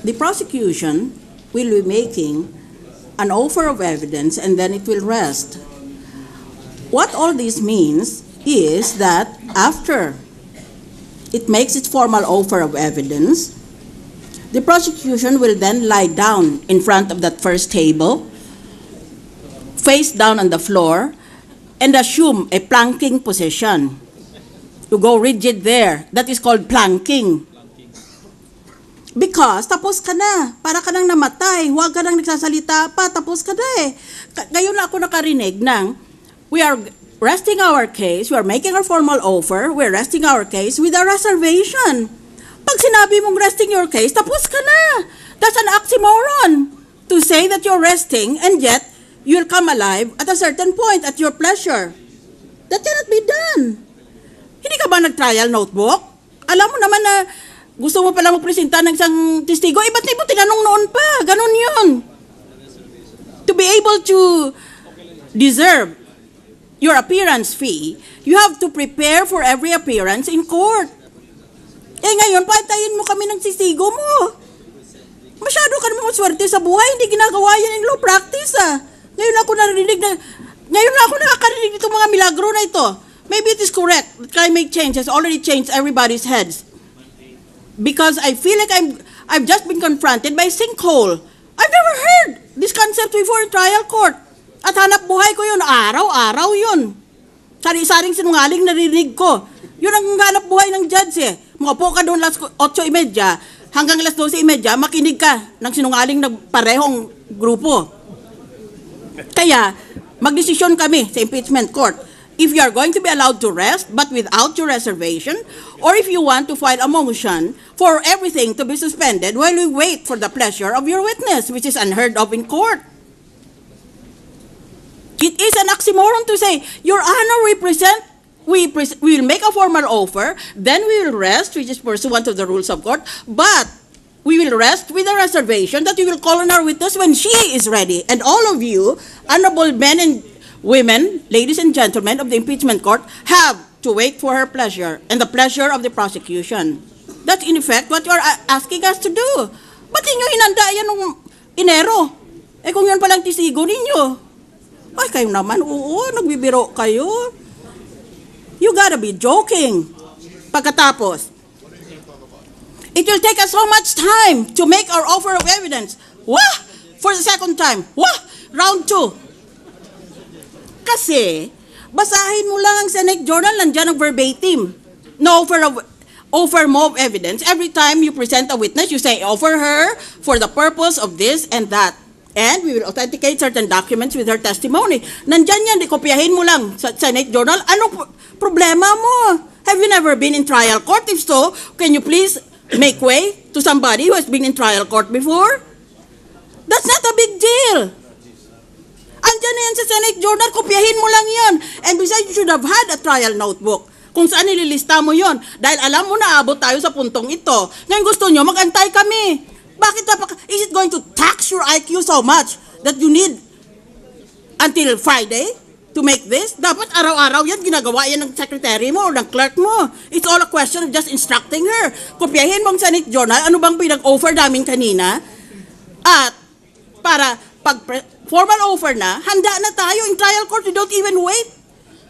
the prosecution will be making an offer of evidence and then it will rest. What all this means is that after it makes its formal offer of evidence, the prosecution will then lie down in front of that first table, face down on the floor, and assume a planking position. To go rigid there. That is called planking. Because tapos ka na. Para ka nang namatay. Huwag ka nang nagsasalita pa. Tapos ka na eh. Ngayon na ako nakarinig ng we are resting our case, we are making our formal offer, we are resting our case with a reservation. Pag sinabi mong resting your case, tapos ka na. That's an oxymoron. To say that you're resting and yet you'll come alive at a certain point at your pleasure. That cannot be done. Hindi ka ba nag-trial notebook? Alam mo naman na gusto mo palang magpresenta ng isang testigo, ba't na mo tinanong noon pa? Ganon yun. To be able to deserve your appearance fee, you have to prepare for every appearance in court. Eh ngayon, paantayin mo kami ng testigo mo. Masyado ka naman swerte sa buhay, hindi ginagawa yan in law practice Ngayon ako nakakarinig nitong mga milagro na ito. Maybe it is correct that climate change has already changed everybody's heads. Because I feel like I've just been confronted by a sinkhole. I've never heard this concept before in trial court. At hanap buhay ko yun, araw-araw yun. Sari-saring sinungaling narinig ko. Yun ang hanap buhay ng judge eh. Maupo ka doon alas 8:30 hanggang alas 12:30, makinig ka ng sinungaling na parehong grupo. Kaya, magdesisyon kami sa impeachment court. If you are going to be allowed to rest but without your reservation, or if you want to file a motion for everything to be suspended while we wait for the pleasure of your witness, which is unheard of in court. It is an oxymoron to say, Your Honor, we will make a formal offer, then we will rest, which is pursuant to the rules of court, but we will rest with a reservation that we will call on our witness when she is ready. And all of you, honorable men and women, ladies and gentlemen of the impeachment court, have to wait for her pleasure and the pleasure of the prosecution. That's in effect what you are asking us to do. Ba't ninyo hinanda yan nung Enero? Eh kung yan palang tisigo ninyo. Ay kayo naman, oo, nagbibiro kayo. You gotta be joking. Pagkatapos, it will take us so much time to make our offer of evidence. Wah! For the second time. Wah! Round 2. Kasi, basahin mo lang ang Senate Journal, nandiyan ang verbatim. No offer mo of evidence. Every time you present a witness, you say, offer her for the purpose of this and that. And we will authenticate certain documents with her testimony. Nandiyan yan, kopyahin mo lang sa Senate Journal. Anong problema mo? Have you never been in trial court? If so, can you please make way to somebody who has been in trial court before? That's not a big deal. Andiyan na yan sa Senate Journal, kopyahin mo lang yan. And besides, you should have had a trial notebook kung saan nililista mo yon. Dahil alam mo na abot tayo sa puntong ito. Ngayon gusto nyo, mag-antay kami. Bakit is it going to tax your IQ so much that you need until Friday to make this? Dapat araw-araw yan, ginagawa yan ng secretary mo o ng clerk mo. It's all a question of just instructing her. Kopyahin mo ang Senate Journal, ano bang pinag-offer namin kanina? At para pag formal offer na, handa na tayo in trial court. We don't even wait.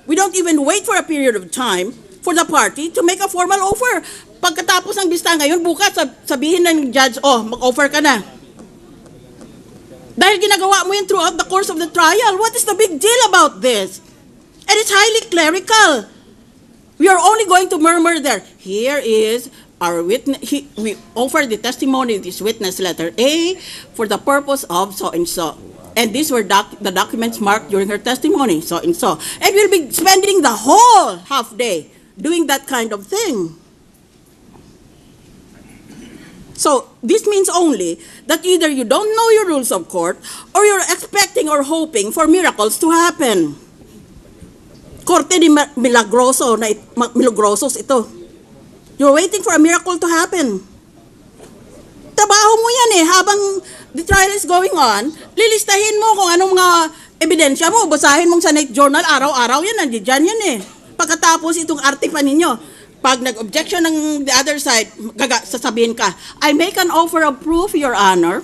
We don't even wait for a period of time for the party to make a formal offer. Pagkatapos ng bista ngayon, bukas sabihin ng judge, mag-offer ka na. Dahil ginagawa mo yun throughout the course of the trial. What is the big deal about this? And it's highly clerical. We are only going to murmur there. Here is our witness. We offer the testimony of this witness letter A for the purpose of so and so. And these were the documents marked during her testimony, so and so. And we'll be spending the whole half day doing that kind of thing. So, this means only that either you don't know your rules of court or you're expecting or hoping for miracles to happen. Korte ni Milagrosos ito. You're waiting for a miracle to happen. Trabaho mo yan habang the trial is going on, lilistahin mo kung anong mga ebidensya mo, basahin mong sa Senate Journal, araw-araw yan, nandiyan yan Pagkatapos itong arte pa ninyo, Pag nag-objection ng the other side, sasabihin ka, I make an offer of proof, Your Honor,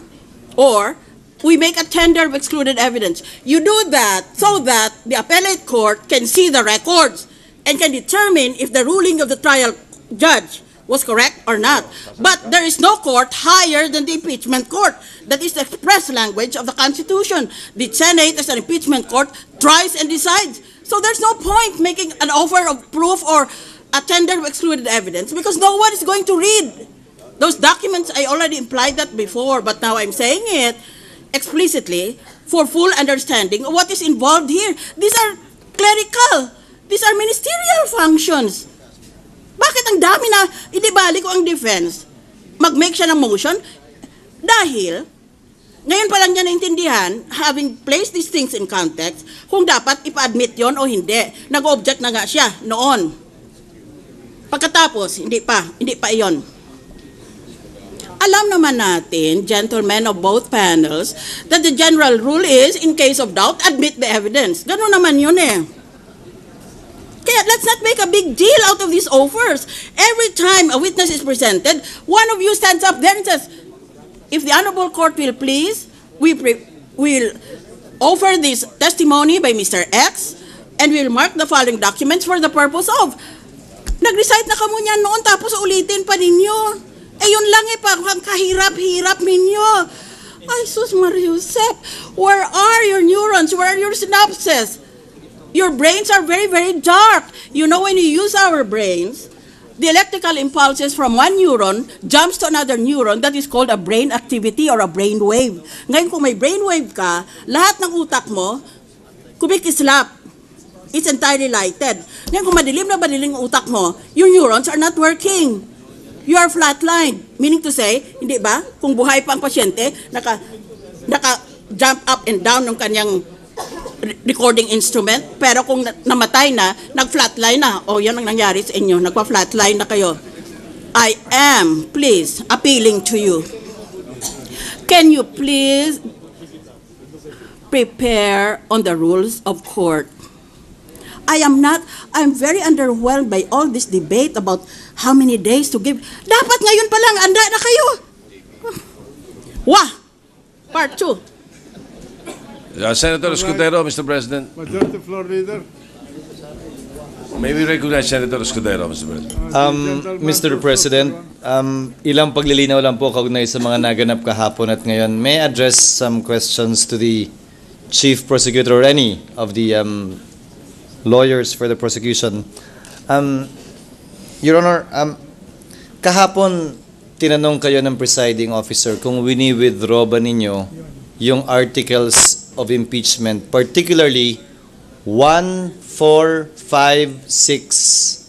or we make a tender of excluded evidence. You do that so that the appellate court can see the records and can determine if the ruling of the trial judge was correct or not. But there is no court higher than the impeachment court. That is the express language of the Constitution. The Senate, as an impeachment court, tries and decides. So there's no point making an offer of proof or a tender of excluded evidence because no one is going to read those documents. I already implied that before, but now I'm saying it explicitly for full understanding of what is involved here. These are clerical. These are ministerial functions. Bakit ang dami na inibali ko ang defense? Mag-make siya ng motion? Dahil, ngayon pa lang niya naintindihan, having placed these things in context, kung dapat ipa-admit yon o hindi. Nag-object na nga siya noon. Pagkatapos, hindi pa iyon. Alam naman natin, gentlemen of both panels, that the general rule is, in case of doubt, admit the evidence. Ganun naman yun eh. Kaya let's not make a big deal out of these offers. Every time a witness is presented, one of you stands up there and says, if the Honorable Court will please, we'll offer this testimony by Mr. X and we'll mark the following documents for the purpose of. Nag-recite na kamo niyan noon tapos ulitin pa ninyo. Eh yun lang eh, parang kahirap-hirap ninyo. Ay, sus Mariusep, where are your neurons? Where are your synapses? Your brains are very, very dark. You know, when you use our brains, the electrical impulses from one neuron jumps to another neuron that is called a brain activity or a brain wave. Ngayon, kung may brain wave ka, lahat ng utak mo, kumikislap. It's entirely lighted. Ngayon, kung madilim na madilim ang utak mo, your neurons are not working. You are flatlined. Meaning to say, hindi ba? Kung buhay pa ang pasyente, naka-jump up and down ng kanyang recording instrument, pero kung namatay na, nag-flatline na. O, yan ang nangyari sa inyo. Nagpa-flatline na kayo. I am, please, appealing to you. Can you please prepare on the rules of court? I'm very underwhelmed by all this debate about how many days to give. Dapat ngayon pa lang, anda na kayo. Wah! Part 2. Senator Escudero, Mr. President. Majority Floor Leader. May we recognize Senator Escudero, Mr. President? Mr. President, ilang paglilinaw lang po kaugnay sa mga naganap kahapon at ngayon. May I address some questions to the Chief Prosecutor or any of the lawyers for the prosecution. Your Honor, kahapon tinanong kayo ng presiding officer kung wini-withdraw ba ninyo yung articles of impeachment, particularly 1, 4, 5, 6,